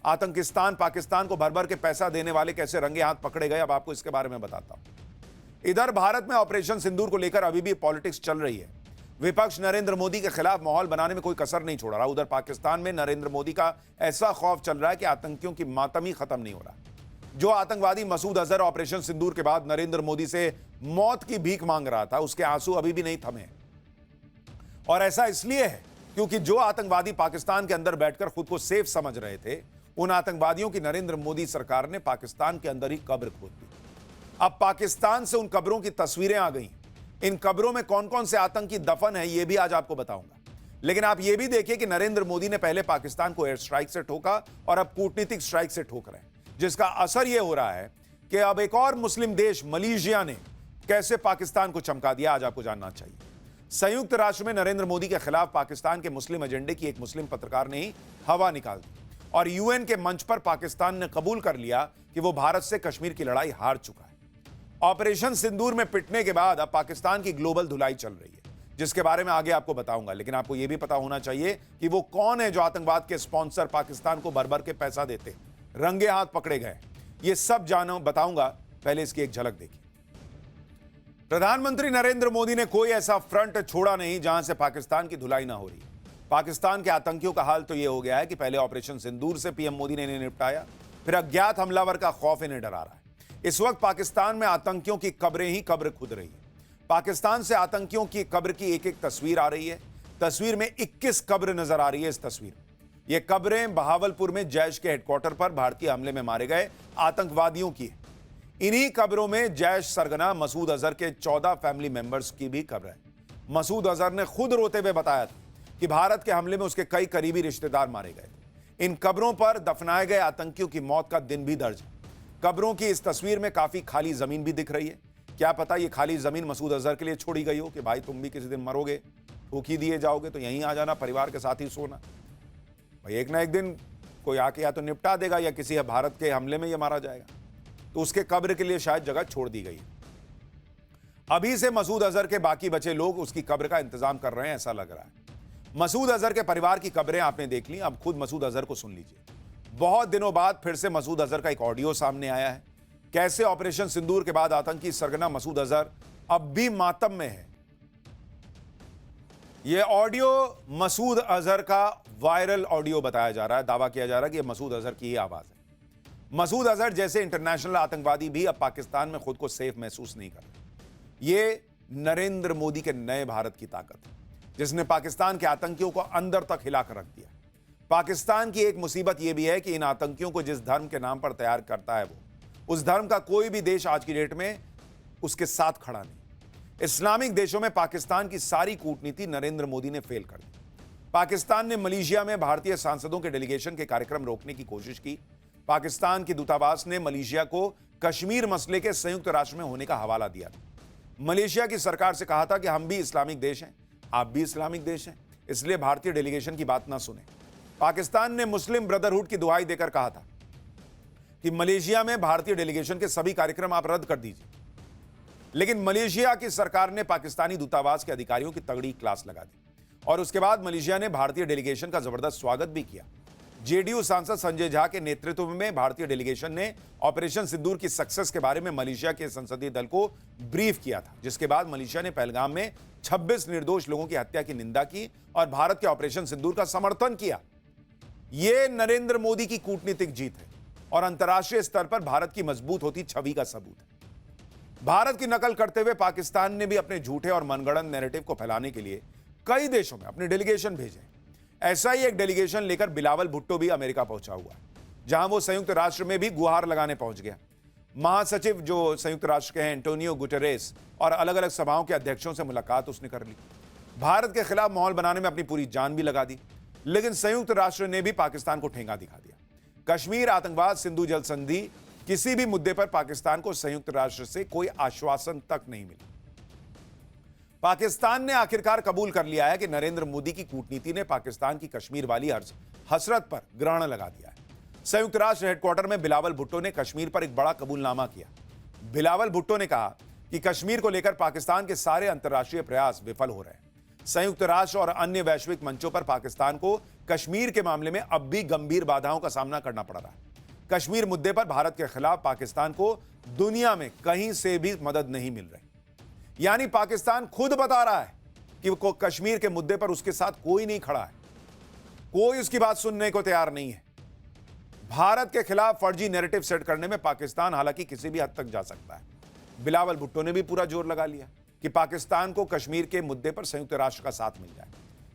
आतंकिस्तान पाकिस्तान को भर भर के पैसा देने वाले कैसे रंगे हाथ पकड़े गए, अब आपको इसके बारे में बताता हूं। इधर भारत में ऑपरेशन सिंदूर को लेकर अभी भी पॉलिटिक्स चल रही है। विपक्ष नरेंद्र मोदी के खिलाफ माहौल बनाने में कोई कसर नहीं छोड़ रहा। उधर पाकिस्तान में नरेंद्र मोदी का ऐसा खौफ चल रहा है कि आतंकियों की मातम ही खत्म नहीं हो रहा। जो आतंकवादी मसूद अजहर ऑपरेशन सिंदूर के बाद नरेंद्र मोदी से मौत की भीख मांग रहा था, उसके आंसू अभी भी नहीं थमे। और ऐसा इसलिए है क्योंकि जो आतंकवादी पाकिस्तान के अंदर बैठकर खुद को सेफ समझ रहे थे, उन आतंकवादियों की नरेंद्र मोदी सरकार ने पाकिस्तान के अंदर ही कब्र खोद दी। अब पाकिस्तान से उन कब्रों की तस्वीरें आ गई। इन कब्रों में कौन कौन से आतंकी दफन है, यह भी आज आपको बताऊंगा। लेकिन आप यह भी देखिए कि नरेंद्र मोदी ने पहले पाकिस्तान को एयर स्ट्राइक से ठोका और अब कूटनीतिक स्ट्राइक से ठोक रहे हैं, जिसका असर यह हो रहा है कि अब एक और मुस्लिम देश मलेशिया ने कैसे पाकिस्तान को चमका दिया, आज आपको जानना चाहिए। संयुक्त राष्ट्र में नरेंद्र मोदी के खिलाफ पाकिस्तान के मुस्लिम एजेंडे की एक मुस्लिम पत्रकार ने ही हवा निकाल दी और यूएन के मंच पर पाकिस्तान ने कबूल कर लिया कि वो भारत से कश्मीर की लड़ाई हार चुका है। ऑपरेशन सिंदूर में पिटने के बाद अब पाकिस्तान की ग्लोबल धुलाई चल रही है, जिसके बारे में आगे आपको बताऊंगा। लेकिन आपको यह भी पता होना चाहिए कि वो कौन है जो आतंकवाद के स्पॉन्सर पाकिस्तान को भर भर के पैसा देते, रंगे हाथ पकड़े गए। ये सब जानो बताऊंगा, पहले इसकी एक झलक देखिए। प्रधानमंत्री नरेंद्र मोदी ने कोई ऐसा फ्रंट छोड़ा नहीं जहां से पाकिस्तान की धुलाई ना हो रही। पाकिस्तान के आतंकियों का हाल तो यह हो गया है कि पहले ऑपरेशन सिंदूर से पीएम मोदी ने इन्हें निपटाया, फिर अज्ञात हमलावर का खौफ इन्हें डरा रहा है। इस वक्त पाकिस्तान में आतंकियों की कब्रें ही कब्र खुद रही है। पाकिस्तान से आतंकियों की कब्र की एक एक तस्वीर आ रही है। तस्वीर में 21 कब्र नजर आ रही है। इस तस्वीर में ये कब्रें बहावलपुर में जैश के हेडक्वार्टर पर भारतीय हमले में मारे गए आतंकवादियों की है। इन्हीं कब्रों में जैश सरगना मसूद अजहर के 14 फैमिली मेंबर्स की भी कब्र है। मसूद अजहर ने खुद रोते हुए बताया था कि भारत के हमले में उसके कई करीबी रिश्तेदार मारे गए। इन कब्रों पर दफनाए गए आतंकियों की मौत का दिन भी दर्ज है। कब्रों की इस तस्वीर में काफी खाली जमीन भी दिख रही है। क्या पता ये खाली जमीन मसूद अजहर के लिए छोड़ी गई हो कि भाई तुम भी किसी दिन मरोगे, ठोक ही दिए जाओगे, तो यहीं आ जाना, परिवार के साथ ही सोना। भाई एक ना एक दिन कोई आके या तो निपटा देगा या किसी भारत के हमले में ये मारा जाएगा, तो उसके कब्र के लिए शायद जगह छोड़ दी गई। अभी से मसूद अजहर के बाकी बचे लोग उसकी कब्र का इंतजाम कर रहे हैं, ऐसा लग रहा है। मसूद अजहर के परिवार की कब्रें आपने देख ली, अब खुद मसूद अजहर को सुन लीजिए। बहुत दिनों बाद फिर से मसूद अजहर का एक ऑडियो सामने आया है। कैसे ऑपरेशन सिंदूर के बाद आतंकी सरगना मसूद अजहर अब भी मातम में है। यह ऑडियो मसूद अजहर का वायरल ऑडियो बताया जा रहा है। दावा किया जा रहा है कि यह मसूद अजहर की ही आवाज है। मसूद अजहर जैसे इंटरनेशनल आतंकवादी भी अब पाकिस्तान में खुद को सेफ महसूस नहीं कर रहे। यह नरेंद्र मोदी के नए भारत की ताकत है, जिसने पाकिस्तान के आतंकियों को अंदर तक हिलाकर रख दिया। पाकिस्तान की एक मुसीबत यह भी है कि इन आतंकियों को जिस धर्म के नाम पर तैयार करता है, वो उस धर्म का कोई भी देश आज की डेट में उसके साथ खड़ा नहीं। इस्लामिक देशों में पाकिस्तान की सारी कूटनीति नरेंद्र मोदी ने फेल कर दी। पाकिस्तान ने मलेशिया में भारतीय सांसदों के डेलीगेशन के कार्यक्रम रोकने की कोशिश की। पाकिस्तान की दूतावास ने मलेशिया को कश्मीर मसले के संयुक्त राष्ट्र में होने का हवाला दिया था। मलेशिया की सरकार से कहा था कि हम भी इस्लामिक देश हैं, आप भी इस्लामिक देश हैं, इसलिए भारतीय डेलीगेशन की बात ना सुने। पाकिस्तान ने मुस्लिम ब्रदरहुड की दुहाई देकर कहा था कि मलेशिया में भारतीय डेलीगेशन के सभी कार्यक्रम आप रद्द कर दीजिए। लेकिन मलेशिया की सरकार ने पाकिस्तानी दूतावास के अधिकारियों की तगड़ी क्लास लगा दी और उसके बाद मलेशिया ने भारतीय डेलीगेशन का जबरदस्त स्वागत भी किया। जेडीयू सांसद संजय झा के नेतृत्व में भारतीय डेलीगेशन ने ऑपरेशन सिंदूर की सक्सेस के बारे में मलेशिया के संसदीय दल को ब्रीफ किया था, जिसके बाद मलेशिया ने पहलगाम में 26 निर्दोष लोगों की हत्या की निंदा की और भारत के ऑपरेशन सिंदूर का समर्थन किया। यह नरेंद्र मोदी की कूटनीतिक जीत है और अंतर्राष्ट्रीय स्तर पर भारत की मजबूत होती छवि का सबूत है। भारत की नकल करते हुए पाकिस्तान ने भी अपने झूठे और मनगढ़ंत नैरेटिव को फैलाने के लिए कई देशों में अपने डेलीगेशन भेजे। ऐसा ही एक डेलीगेशन लेकर बिलावल भुट्टो भी अमेरिका पहुंचा हुआ है, जहां वो संयुक्त राष्ट्र में भी गुहार लगाने पहुंच गया। महासचिव जो संयुक्त राष्ट्र के हैं एंटोनियो गुटेरेस और अलग अलग सभाओं के अध्यक्षों से मुलाकात उसने कर ली। भारत के खिलाफ माहौल बनाने में अपनी पूरी जान भी लगा दी। लेकिन संयुक्त राष्ट्र ने भी पाकिस्तान को ठेंगा दिखा दिया। कश्मीर, आतंकवाद, सिंधु जल संधि, किसी भी मुद्दे पर पाकिस्तान को संयुक्त राष्ट्र से कोई आश्वासन तक नहीं मिला। पाकिस्तान ने आखिरकार कबूल कर लिया है कि नरेंद्र मोदी की कूटनीति ने पाकिस्तान की कश्मीर वाली हसरत पर ग्रहण लगा दिया है। संयुक्त राष्ट्र हेडक्वार्टर में बिलावल भुट्टो ने कश्मीर पर एक बड़ा कबूलनामा किया। बिलावल भुट्टो ने कहा कि कश्मीर को लेकर पाकिस्तान के सारे अंतर्राष्ट्रीय प्रयास विफल हो रहे हैं। संयुक्त राष्ट्र और अन्य वैश्विक मंचों पर पाकिस्तान को कश्मीर के मामले में अब भी गंभीर बाधाओं का सामना करना पड़ रहा है। कश्मीर मुद्दे पर भारत के खिलाफ पाकिस्तान को दुनिया में कहीं से भी मदद नहीं मिल रही। यानी पाकिस्तान खुद बता रहा है कि वो कश्मीर के मुद्दे पर उसके साथ कोई नहीं खड़ा है, कोई उसकी बात सुनने को तैयार नहीं है। भारत के खिलाफ फर्जी नैरेटिव सेट करने में पाकिस्तान हालांकि किसी भी हद तक जा सकता है। बिलावल भुट्टो ने भी पूरा जोर लगा लिया कि पाकिस्तान को कश्मीर के मुद्दे पर संयुक्त राष्ट्र का साथ मिल जाए।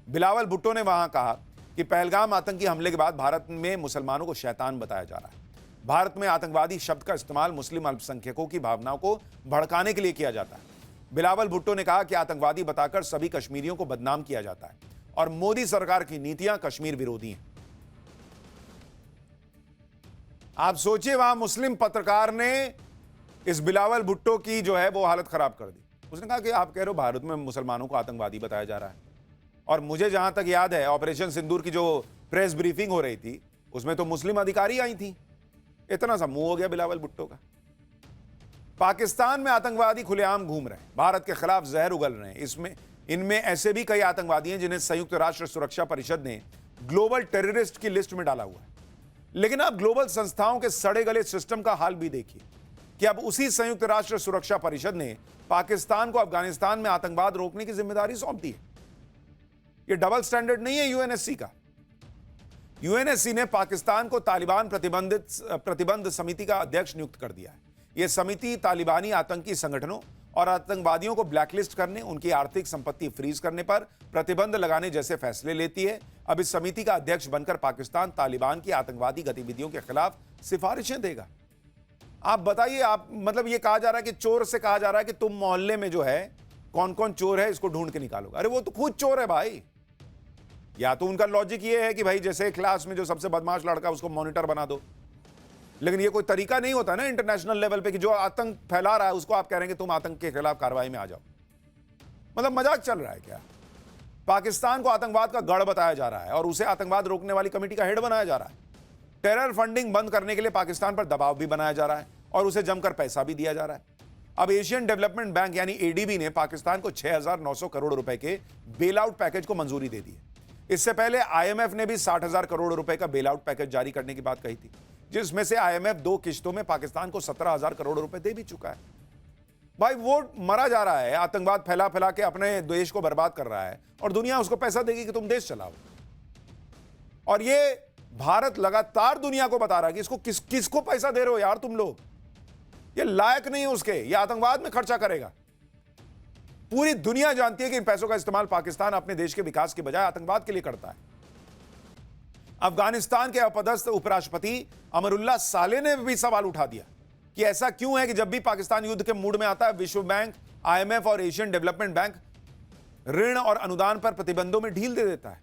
बिलावल भुट्टो ने वहां कहा कि पहलगाम आतंकी हमले के बाद भारत में मुसलमानों को शैतान बताया जा रहा है। भारत में आतंकवादी शब्द का इस्तेमाल मुस्लिम अल्पसंख्यकों की भावनाओं को भड़काने के लिए किया जाता है। बिलावल भुट्टो ने कहा कि आतंकवादी बताकर सभी कश्मीरियों को बदनाम किया जाता है और मोदी सरकार की नीतियां कश्मीर विरोधी हैं। आप सोचिए, वहां मुस्लिम पत्रकार ने इस बिलावल भुट्टो की जो है वो हालत खराब कर दी। उसने कहा कि आप कह रहे हो भारत में मुसलमानों को आतंकवादी बताया जा रहा है, और मुझे जहां तक याद है ऑपरेशन सिंदूर की जो प्रेस ब्रीफिंग हो रही थी उसमें तो मुस्लिम अधिकारी आई थी। इतना सा मुंह हो गया बिलावल भुट्टो का। पाकिस्तान में आतंकवादी खुलेआम घूम रहे हैं, भारत के खिलाफ जहर उगल रहे हैं। इनमें ऐसे भी कई आतंकवादी हैं जिन्हें संयुक्त राष्ट्र सुरक्षा परिषद ने ग्लोबल टेररिस्ट की लिस्ट में डाला हुआ है। लेकिन अब ग्लोबल संस्थाओं के सड़े गले सिस्टम का हाल भी देखिए कि अब उसी संयुक्त राष्ट्र सुरक्षा परिषद ने पाकिस्तान को अफगानिस्तान में आतंकवाद रोकने की जिम्मेदारी सौंप दी है। यह डबल स्टैंडर्ड नहीं है यूएनएससी का। यूएनएससी ने पाकिस्तान को तालिबान प्रतिबंध समिति का अध्यक्ष नियुक्त कर दिया है। यह समिति तालिबानी आतंकी संगठनों और आतंकवादियों को ब्लैकलिस्ट करने, उनकी आर्थिक संपत्ति फ्रीज करने पर प्रतिबंध लगाने जैसे फैसले लेती है। अब इस समिति का अध्यक्ष बनकर पाकिस्तान तालिबान की आतंकवादी गतिविधियों के खिलाफ सिफारिशें देगा। आप बताइए, आप मतलब ये कहा जा रहा है कि चोर से कहा जा रहा है कि तुम मोहल्ले में जो है कौन कौन चोर है इसको ढूंढ के निकालो। अरे वो तो खुद चोर है भाई। या तो उनका लॉजिक ये है कि भाई जैसे क्लास में जो सबसे बदमाश लड़का उसको मॉनिटर बना दो, लेकिन ये कोई तरीका नहीं होता ना इंटरनेशनल लेवल पे कि जो आतंक फैला रहा है उसको आप कह रहे हैं कि तुम आतंक के खिलाफ कार्रवाई में आ जाओ। मतलब मजाक चल रहा है क्या? पाकिस्तान को आतंकवाद का गढ़ बताया जा रहा है और उसे आतंकवाद रोकने वाली कमेटी का हेड बनाया जा रहा है। टेरर फंडिंग बंद करने के लिए पाकिस्तान पर दबाव भी बनाया जा रहा है और उसे जमकर पैसा भी दिया जा रहा है। अब एशियन डेवलपमेंट बैंक यानी एडीबी ने पाकिस्तान को 6,900 करोड़ रुपए के बेल आउट पैकेज को मंजूरी दे दी है। इससे पहले आईएमएफ ने भी 60,000 करोड़ रुपए का बेल आउट पैकेज जारी करने की बात कही थी, जिसमें से आईएमएफ 2 किश्तों में पाकिस्तान को 17,000 करोड़ रुपए दे भी चुका है। भाई वो मरा जा रहा है, आतंकवाद फैला फैला के अपने देश को बर्बाद कर रहा है और दुनिया उसको पैसा देगी कि तुम देश चलाओ। और ये भारत लगातार दुनिया को बता रहा है कि इसको किसको पैसा दे रहे हो यार तुम लोग, ये लायक नहीं है उसके, ये आतंकवाद में खर्चा करेगा। पूरी दुनिया जानती है कि इन पैसों का इस्तेमाल पाकिस्तान अपने देश के विकास के बजाय आतंकवाद के लिए करता है। अफगानिस्तान के अपदस्थ उपराष्ट्रपति अमरुल्लाह साले ने भी सवाल उठा दिया कि ऐसा क्यों है कि जब भी पाकिस्तान युद्ध के मूड में आता है विश्व बैंक, आईएमएफ और एशियन डेवलपमेंट बैंक ऋण और अनुदान पर प्रतिबंधों में ढील दे देता है।